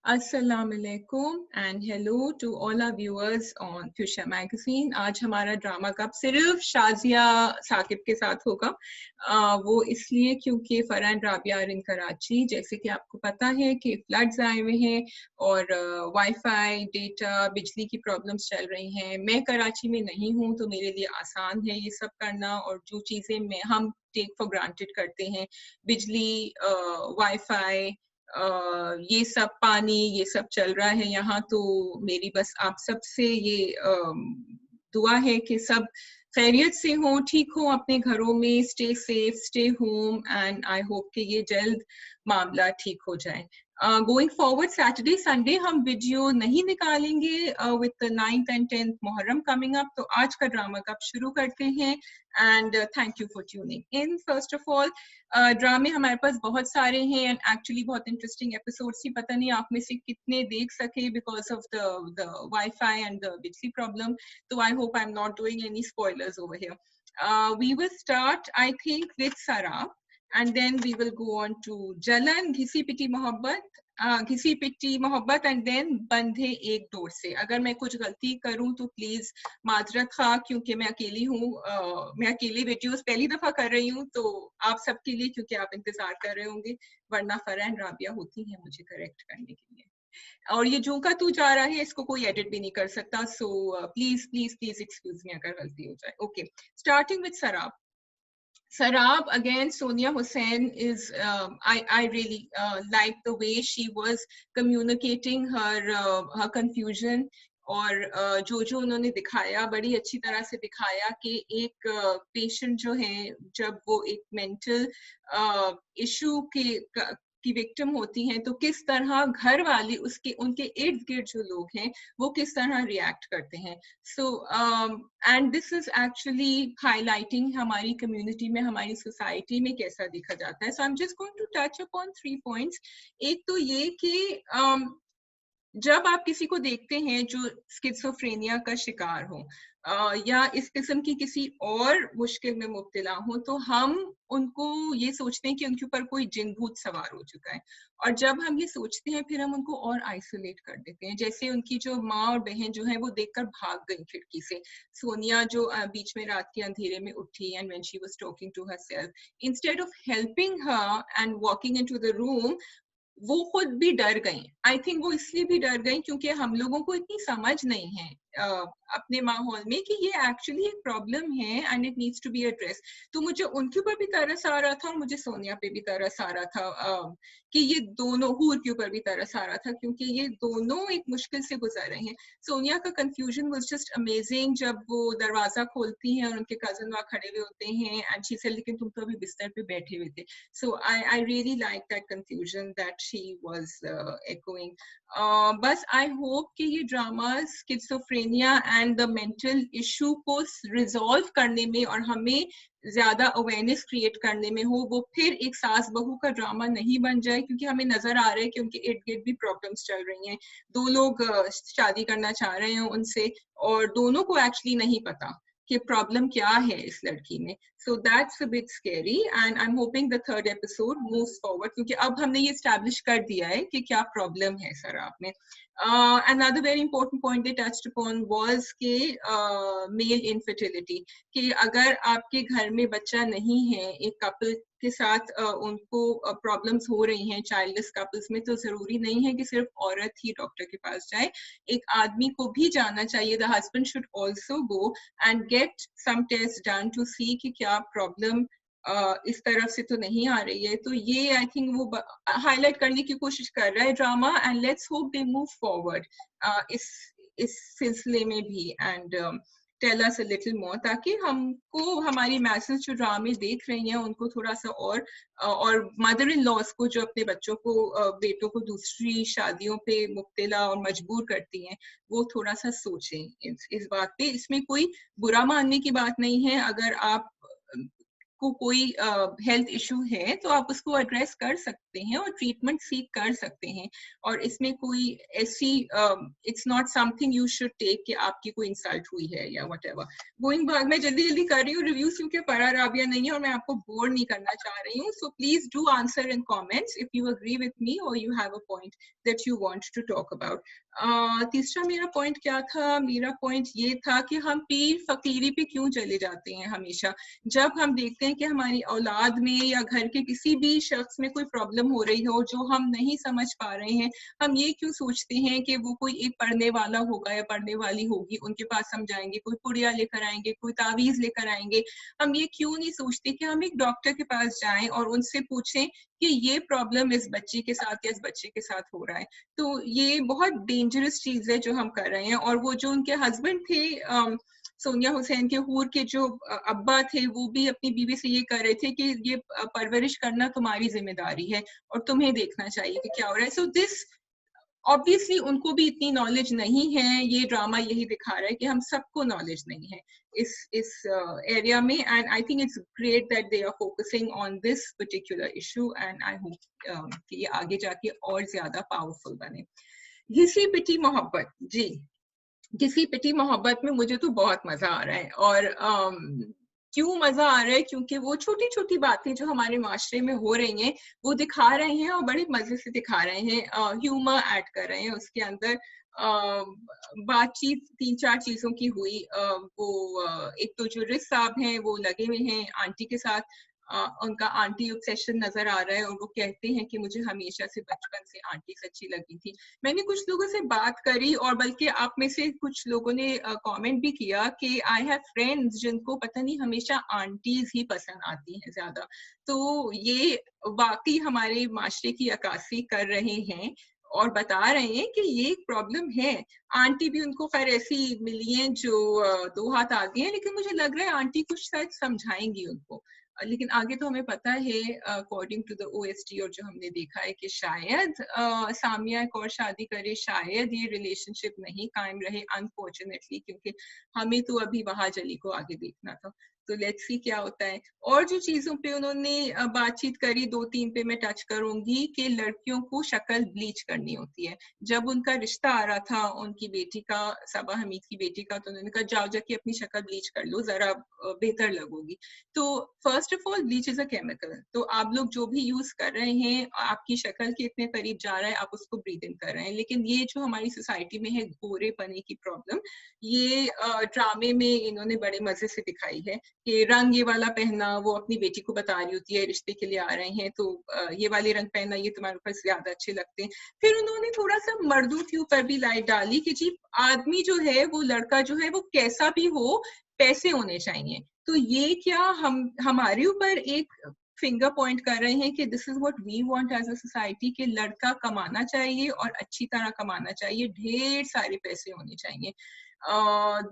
Assalamu alaikum and hello to all our viewers on Fuchsia Magazine। आज हमारा drama कब सिर्फ शाजिया साकिब के साथ होगा। वो इसलिए क्योंकि फरहान राबिया आर इन कराची। जैसे कि आपको पता है कि फ्लड्स आए हुए हैं और वाईफाई डेटा बिजली की प्रॉब्लम्स चल रही हैं। मैं कराची में नहीं हूँ तो मेरे लिए आसान है ये सब करना, और जो चीज़ें हम टेक फॉर ग्रांटेड करते हैं, बिजली, वाईफाई, ये सब पानी, ये सब चल रहा है यहाँ। तो मेरी बस आप सब से ये दुआ है कि सब खैरियत से हो, ठीक हो अपने घरों में, stay safe, stay home, and I hope कि ये जल्द मामला ठीक हो जाए। गोइंग फॉरवर्ड सैटरडे संडे हम वीडियो नहीं निकालेंगे with the 9th and 10th Muharram coming up. तो आज का ड्रामा कब शुरू करते हैं, and thank you for tuning in. First of all, ड्रामे हमारे पास बहुत सारे हैं एंड एक्चुअली बहुत इंटरेस्टिंग एपिसोड्स ही, पता नहीं आप में से कितने देख सके because of the wifi and the बिजली प्रॉब्लम। तो I hope I am not doing any spoilers over here. We will start, I think, with Sarab, and then we will go on to Jalan, घिसी पिटी मोहब्बत, घिसी पिटी मोहब्बत, and then बंधे एक door से। अगर मैं कुछ गलती करूं तो प्लीज माजरत खा, क्योंकि मैं अकेली हूँ। मैं अकेली वीडियोस पहली दफा कर रही हूँ, तो आप सबके लिए, क्योंकि आप इंतजार कर रहे होंगे, वरना फरहान राबिया होती हैं मुझे करेक्ट करने के लिए। और ये जो का तू जा रहा है, इसको कोई एडिट भी नहीं कर सकता। So please please please excuse me अगर गलती हो जाए। ओके, स्टार्टिंग विद सराब। Sarab, again, Sonia Hussain is, I really like the way she was communicating her confusion, और जो जो उन्होंने दिखाया बड़ी अच्छी तरह से दिखाया कि एक पेशेंट जो है, जब वो एक मेंटल इशू की विक्टिम होती हैं, तो किस तरह घर वाले उसके उनके इर्द गिर्द जो लोग हैं वो किस तरह रिएक्ट करते हैं। So and this is actually highlighting हमारी कम्युनिटी में, हमारी सोसाइटी में कैसा देखा जाता है। So I am just going to touch upon 3 points. एक तो ये कि जब आप किसी को देखते हैं जो स्किज़ोफ्रेनिया का शिकार हो या इस किस्म की किसी और मुश्किल में मुब्तला हो, तो हम उनको ये सोचते हैं कि उनके ऊपर कोई जिन भूत सवार हो चुका है। और जब हम ये सोचते हैं, फिर हम उनको और आइसोलेट कर देते हैं। जैसे उनकी जो माँ और बहन जो है वो देखकर भाग गई खिड़की से। सोनिया जो बीच में रात के अंधेरे में उठी, and when she was talking to herself, instead of helping her and walking into the room, वो खुद भी डर गई। आई थिंक वो इसलिए भी डर गई क्योंकि हम लोगों को इतनी समझ नहीं है अपने माहौल में कि ये एक्चुअली एक प्रॉब्लम है and it needs to be address. तो मुझे उनके ऊपर भी तरस आ रहा था और मुझे सोनिया पे भी तरस आ रहा था कि ये दोनों, हूर के ऊपर भी तरस आ रहा था, क्योंकि ये दोनों एक मुश्किल से गुजर रहे हैं। सोनिया का कंफ्यूजन वाज जस्ट अमेजिंग जब वो दरवाजा खोलती हैं और उनके कजन वहाँ खड़े हुए होते हैं, एंड शी सेड लेकिन तुम तो अभी बिस्तर पे बैठे हुए थे। So I really like that confusion that she was echoing. बस I hope कि ये drama schizophrenia and the mental issue को रिजॉल्व करने में और हमें ज्यादा अवेयरनेस क्रिएट करने में हो, वो फिर एक सास बहू का ड्रामा नहीं बन जाए, क्योंकि हमें नजर आ रहा है कि उनके इर्द गिर्द भी प्रॉब्लम्स चल रही हैं। दो लोग शादी करना चाह रहे हैं उनसे, और दोनों को एक्चुअली नहीं पता कि प्रॉब्लम क्या है इस लड़की में। So that's a bit scary, and I'm hoping the third episode moves forward, क्योंकि अब हमने ये establish कर दिया है कि क्या प्रॉब्लम है सराब में। Another very important point they touched upon was कि male infertility, कि अगर आपके घर में बच्चा नहीं है, एक कपल के साथ उनको प्रॉब्लम्स हो रही हैं, चाइल्डलेस कपल्स में, तो जरूरी नहीं है कि सिर्फ औरत ही डॉक्टर के पास जाए, एक आदमी को भी जाना चाहिए। The husband should also go and get some tests done to see कि क्या प्रॉब्लम इस तरफ से तो नहीं आ रही है। तो ये आई थिंक वो हाईलाइट करने की कोशिश कर रहा है drama, and let's hope they move forward इस सिलसिले में भी, and tell us a little more, ताकि हमको हमारी मैसेज जो ड्रामे देख रही हैं उनको थोड़ा सा और मदर इन लॉज को जो अपने बच्चों को, बेटों को दूसरी शादियों पे मुब्तला और मजबूर करती हैं, वो थोड़ा सा सोचें इस बात पे। इसमें कोई बुरा मानने की बात नहीं है। अगर आप को कोई हेल्थ इशू है तो आप उसको एड्रेस कर सकते हैं और ट्रीटमेंट सीख कर सकते हैं। और इसमें कोई ऐसी it's not something you should take कि आपकी कोई इंसल्ट हुई है या व्हाटएवर। गोइंग बैक, मैं जल्दी जल्दी कर रही हूँ रिव्यूज क्योंकि फराह राबिया नहीं है और मैं आपको बोर नहीं करना चाह रही हूँ। So please do answer in comments if you agree with me और you have a point that you want to talk about. तीसरा मेरा पॉइंट क्या था? मेरा पॉइंट ये था कि हम पीर फकीरी पे क्यों चले जाते हैं हमेशा। जब हम देखते हैं कि हमारी औलाद में या घर के किसी भी शख्स में कोई प्रॉब्लम हो रही हो जो हम नहीं समझ पा रहे हैं, हम ये क्यों सोचते हैं कि वो कोई एक पढ़ने वाला होगा या पढ़ने वाली होगी, उनके पास हम जाएंगे, कोई पुड़िया लेकर आएंगे, कोई तावीज लेकर आएंगे। हम ये क्यों नहीं सोचते कि हम एक डॉक्टर के पास जाएं और उनसे पूछें कि ये प्रॉब्लम इस बच्ची के साथ या इस बच्चे के साथ हो रहा है। तो ये बहुत डेंजरस चीज है जो हम कर रहे हैं। और वो जो उनके हस्बैंड थे सोनिया हुसैन के हूर के जो अब्बा थे, वो भी अपनी बीवी से ये कह रहे थे कि ये परवरिश करना तुम्हारी जिम्मेदारी है और तुम्हें देखना चाहिए कि क्या हो रहा है। सो दिस ऑब्वियसली उनको भी इतनी नॉलेज नहीं है। ये ड्रामा यही दिखा रहा है कि हम सबको नॉलेज नहीं है इस एरिया में। And I think it's great that they are focusing on this particular issue and I hope कि ये आगे जाके और ज्यादा पावरफुल बने। घिसी पिटी मोहब्बत, जी घिसी पिटी मोहब्बत में मुझे तो बहुत मजा आ रहा है। और क्यों मजा आ रहा है? क्योंकि वो छोटी छोटी बातें जो हमारे माशरे में हो रही हैं वो दिखा रहे हैं और बड़े मजे से दिखा रहे हैं, ह्यूमर ऐड कर रहे हैं उसके अंदर। बातचीत 3-4 चीजों की हुई। एक तो जो रिस साहब हैं वो लगे हुए हैं आंटी के साथ, उनका आंटी ऑब्सेशन नजर आ रहा है और वो कहते हैं कि मुझे हमेशा से बचपन से आंटी सच्ची लगी थी। मैंने कुछ लोगों से बात करी और बल्कि आप में से कुछ लोगों ने कमेंट भी किया कि आई हैव फ्रेंड्स जिनको पता नहीं हमेशा आंटीज ही पसंद आती हैं ज्यादा। तो ये वाकई हमारे माशरे की अक्कासी कर रहे हैं और बता रहे हैं कि ये एक प्रॉब्लम है। आंटी भी उनको खैर ऐसी मिली हैं जो 2 हाथ आगे हैं, लेकिन मुझे लग रहा है आंटी कुछ शायद समझाएंगी उनको। लेकिन आगे तो हमें पता है अकॉर्डिंग टू द ओएसटी और जो हमने देखा है कि शायद सामिया एक और शादी करे, शायद ये रिलेशनशिप नहीं कायम रहे अनफॉर्चुनेटली, क्योंकि हमें तो अभी वहां जली को आगे देखना था। तो लेट्स सी क्या होता है। और जो चीजों पे उन्होंने बातचीत करी 2-3 पे मैं टच करूंगी कि लड़कियों को शक्ल ब्लीच करनी होती है। जब उनका रिश्ता आ रहा था उनकी बेटी का, सबा हमीद की बेटी का, तो उन्होंने कहा जाओ जाके अपनी शक्ल ब्लीच कर लो, जरा बेहतर लगोगी। तो first of all bleach is a chemical, तो आप लोग जो भी यूज कर रहे हैं आपकी शक्ल के इतने करीब जा रहा है, आप उसको ब्रीद इन कर रहे हैं। लेकिन ये जो हमारी सोसाइटी में है गोरेपने की प्रॉब्लम, ये ड्रामे में इन्होंने बड़े मजे से दिखाई है कि रंग ये वाला पहना, वो अपनी बेटी को बता रही होती है रिश्ते के लिए आ रहे हैं तो ये वाले रंग पहना, ये तुम्हारे ऊपर ज्यादा अच्छे लगते हैं। फिर उन्होंने थोड़ा सा मर्दों के ऊपर भी लाइट डाली कि जी आदमी जो है, वो लड़का जो है, वो कैसा भी हो पैसे होने चाहिए। तो ये क्या हम हमारे ऊपर एक फिंगर पॉइंट कर रहे हैं कि this is what we want as a society, कि लड़का कमाना चाहिए और अच्छी तरह कमाना चाहिए, ढेर सारे पैसे होने चाहिए।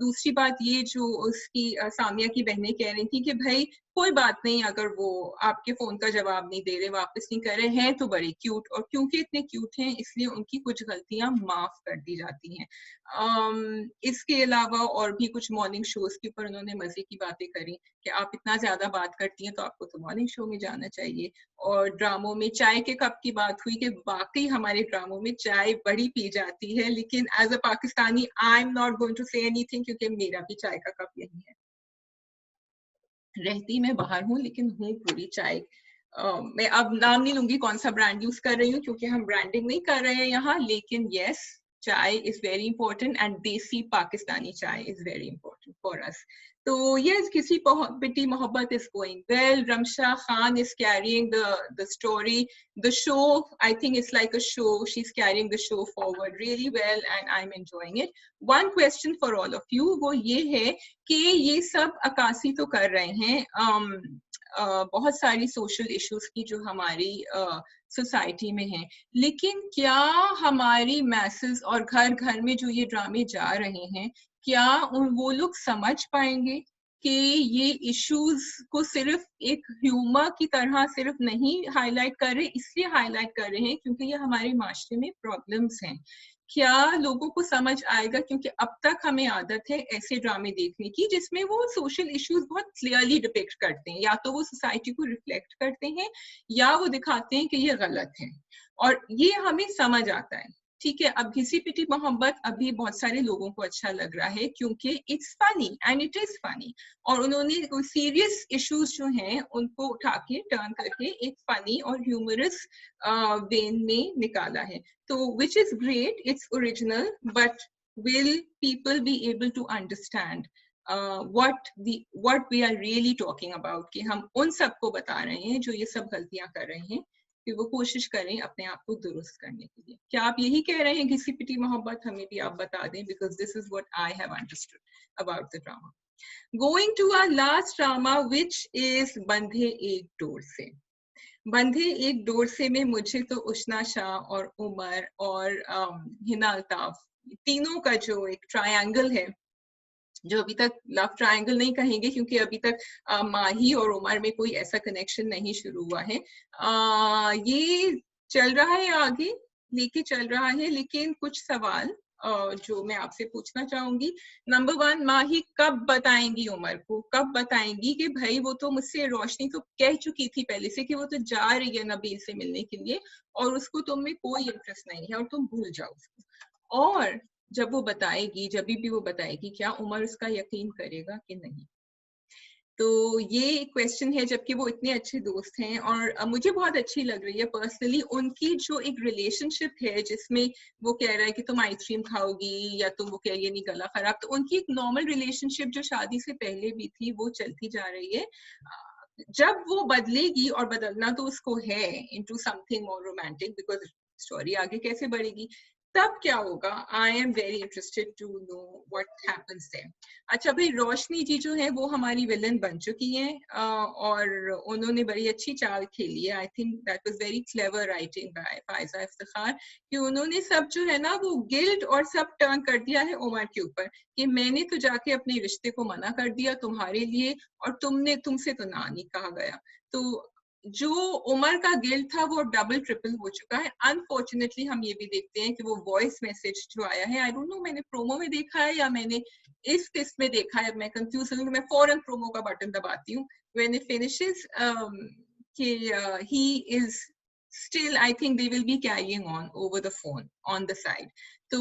दूसरी बात ये जो उसकी सामिया की बहनें कह रही थी कि भाई कोई बात नहीं अगर वो आपके फोन का जवाब नहीं दे रहे, वापस नहीं कर रहे हैं, तो बड़े क्यूट, और क्योंकि इतने क्यूट हैं इसलिए उनकी कुछ गलतियां माफ कर दी जाती हैं। इसके अलावा और भी कुछ मॉर्निंग शोज के ऊपर उन्होंने मजे की बातें करी कि आप इतना ज्यादा बात करती हैं तो आपको तो मॉर्निंग शो में जाना चाहिए। और ड्रामों में चाय के कप की बात हुई कि वाकई हमारे ड्रामों में चाय बड़ी पी जाती है, लेकिन as a Pakistani I am not going to say anything क्योंकि मेरा भी चाय का कप यही है। रहती मैं बाहर हूँ लेकिन हूँ पूरी चाय। मैं अब नाम नहीं लूंगी कौन सा ब्रांड यूज कर रही हूँ क्योंकि हम ब्रांडिंग नहीं कर रहे हैं यहाँ, लेकिन यस चाय इज वेरी इंपॉर्टेंट एंड देसी पाकिस्तानी चाय is very important for us. तो यस, किसी पिटी मोहब्बत is going well. Ramsha Khan is carrying the story. The show, I think it's like a show. She's carrying the show forward really well and I'm enjoying it. One question for all of you, वो ये है कि ये सब अक्कासी तो कर रहे हैं बहुत सारी सोशल इश्यूज की जो हमारी सोसाइटी में है, लेकिन क्या हमारी मैसेज और घर घर में जो ये ड्रामे जा रहे हैं, क्या वो लोग समझ पाएंगे कि ये इश्यूज को सिर्फ एक ह्यूमर की तरह सिर्फ नहीं हाईलाइट कर रहे, इसलिए हाईलाइट कर रहे हैं क्योंकि ये हमारे माशरे में प्रॉब्लम्स हैं। क्या लोगों को समझ आएगा, क्योंकि अब तक हमें आदत है ऐसे ड्रामे देखने की जिसमें वो सोशल इश्यूज बहुत क्लियरली डिपिक्ट करते हैं, या तो वो सोसाइटी को रिफ्लेक्ट करते हैं या वो दिखाते हैं कि ये गलत है, और ये हमें समझ आता है। ठीक है, अब घिसी पिटी मोहब्बत अभी बहुत सारे लोगों को अच्छा लग रहा है क्योंकि it's funny and it is funny, और उन्होंने कोई सीरियस इश्यूज जो हैं उनको उठा के टर्न करके एक फनी और ह्यूमरस वेन में निकाला है। तो which is great, it's original, but will people be able to understand what we are really talking about, कि हम उन सबको बता रहे हैं जो ये सब गलतियां कर रहे हैं कि वो कोशिश करें अपने आप को दुरुस्त करने के लिए। क्या आप यही कह रहे हैं घिसी पिटी मोहब्बत? हमें भी आप बता दें, because this is what I have understood about the drama. Going to our last drama, which is बंधे एक डोर से। बंधे एक डोर से में मुझे तो उष्णा शाह और उमर और हिना अल्ताफ, तीनों का जो एक ट्रायंगल है, जो अभी तक लव ट्रायंगल नहीं कहेंगे क्योंकि अभी तक माही और उमर में कोई ऐसा कनेक्शन नहीं शुरू हुआ है, ये चल रहा है आगे, लेके चल रहा है। लेकिन कुछ सवाल जो मैं आपसे पूछना चाहूंगी। नंबर 1, माही कब बताएंगी उमर को, कब बताएंगी कि भाई वो तो मुझसे, रोशनी तो कह चुकी थी पहले से कि वो तो जा रही है नबील से मिलने के लिए और उसको तुम में कोई इंटरेस्ट नहीं है और तुम भूल जाओ उसको। और जब वो बताएगी, जब भी वो बताएगी, क्या उमर उसका यकीन करेगा कि नहीं? तो ये क्वेश्चन है, जबकि वो इतने अच्छे दोस्त हैं और मुझे बहुत अच्छी लग रही है पर्सनली उनकी जो एक रिलेशनशिप है जिसमें वो कह रहा है कि तुम आइसक्रीम खाओगी या तुम, वो कह रही है नहीं गला खराब। तो उनकी एक नॉर्मल रिलेशनशिप जो शादी से पहले भी थी वो चलती जा रही है। जब वो बदलेगी, और बदलना तो उसको है into something more romantic, because story आगे कैसे बढ़ेगी, तब क्या होगा? I am very interested to know what happens there. अच्छा भाई, रोशनी जी जो है वो हमारी विलन बन चुकी हैं और उन्होंने बड़ी अच्छी चाल खेली है। I think that was very clever writing by Faiza Iftikhar, कि उन्होंने सब जो है ना वो गिल्ट और सब टर्न कर दिया है उमर के ऊपर, कि मैंने तो जाके अपने रिश्ते को मना कर दिया तुम्हारे लिए और तुमसे तो ना नहीं कहा गया। तो जो उमर का गिल्ट था वो डबल ट्रिपल हो चुका है। अनफॉर्चुनेटली हम ये भी देखते हैं कि वो वॉइस मैसेज जो आया है, आई डोंट नो मैंने प्रोमो में देखा है या मैंने इस किस्त में देखा है, मैं कंफ्यूज हूँ, मैं फौरन प्रोमो का बटन दबाती हूँ व्हेन इट फिनिशेस, कि he is still, I think they will be carrying on over the phone on the side. तो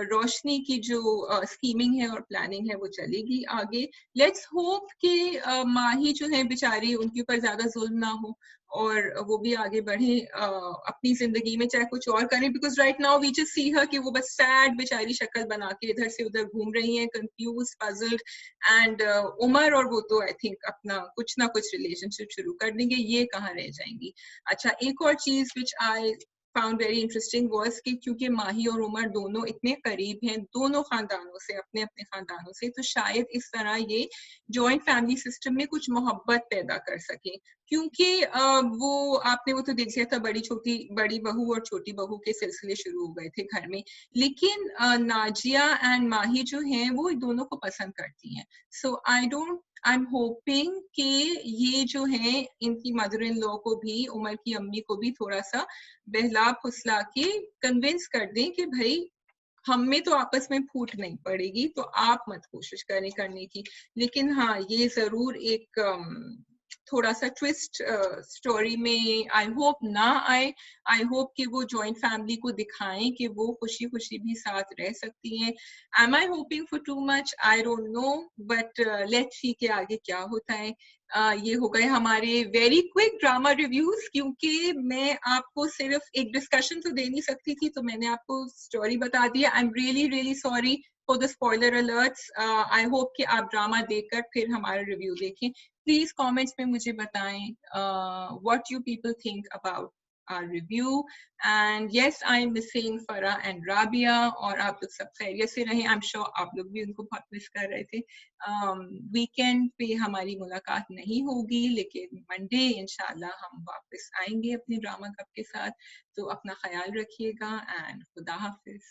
रोशनी की जो स्कीमिंग है और प्लानिंग है वो चलेगी आगे। लेट्स होप कि माही जो है बेचारी, उनके ऊपर ज्यादा जुल्म ना हो और वो भी आगे बढ़े अपनी जिंदगी में, चाहे कुछ और करें, because right now we just see her कि वो बस सैड बेचारी शक्ल बना के इधर से उधर घूम रही हैं, कंफ्यूज, पजल्ड। एंड उमर और वो तो आई थिंक अपना कुछ ना कुछ रिलेशनशिप शुरू कर देंगे, ये कहाँ रह जाएंगी। अच्छा, एक और चीज which I found very interesting was कि क्योंकि माही और उमर दोनों इतने करीब हैं, दोनों खानदानों से, अपने अपने खानदानों से, तो शायद इस तरह ये जॉइंट फैमिली सिस्टम में कुछ मोहब्बत पैदा कर सके। क्योंकि वो आपने वो तो देख लिया था, बड़ी बहू और छोटी बहू के सिलसिले शुरू हो गए थे घर में, लेकिन नाजिया एंड माही जो हैं वो दोनों को पसंद करती हैं। सो आई एम होपिंग कि ये जो है इनकी मदर इन लॉ को भी, उमर की अम्मी को भी थोड़ा सा बहला फुसला के कन्विंस कर दें कि भाई हम में तो आपस में फूट नहीं पड़ेगी, तो आप मत कोशिश करें करने की। लेकिन हाँ, ये जरूर एक थोड़ा सा ट्विस्ट स्टोरी में आई होप ना आए। आई होप कि वो जॉइंट फैमिली को दिखाएं कि वो खुशी खुशी भी साथ रह सकती हैं। Am I hoping for too much? I don't know, but let's see के आगे क्या होता है। ये हो गए हमारे वेरी क्विक ड्रामा रिव्यूज, क्योंकि मैं आपको सिर्फ एक डिस्कशन तो दे नहीं सकती थी, तो मैंने आपको स्टोरी बता दिया। I am really really sorry for the spoiler alerts. I hope कि आप ड्रामा देखकर फिर हमारा रिव्यू देखें। प्लीज कमेंट्स में मुझे बताएं what you people think about our review, and yes, I'm missing Farah and Rabia, और आप लोग सब खैरियत से रहें। I'm sure आप लोग भी उनको बहुत मिस कर रहे थे। वीकेंड पे हमारी मुलाकात नहीं होगी, लेकिन मंडे इंशाल्लाह हम वापस आएंगे अपने ड्रामा कप के साथ। तो अपना ख्याल रखिएगा एंड खुदा हाफिज।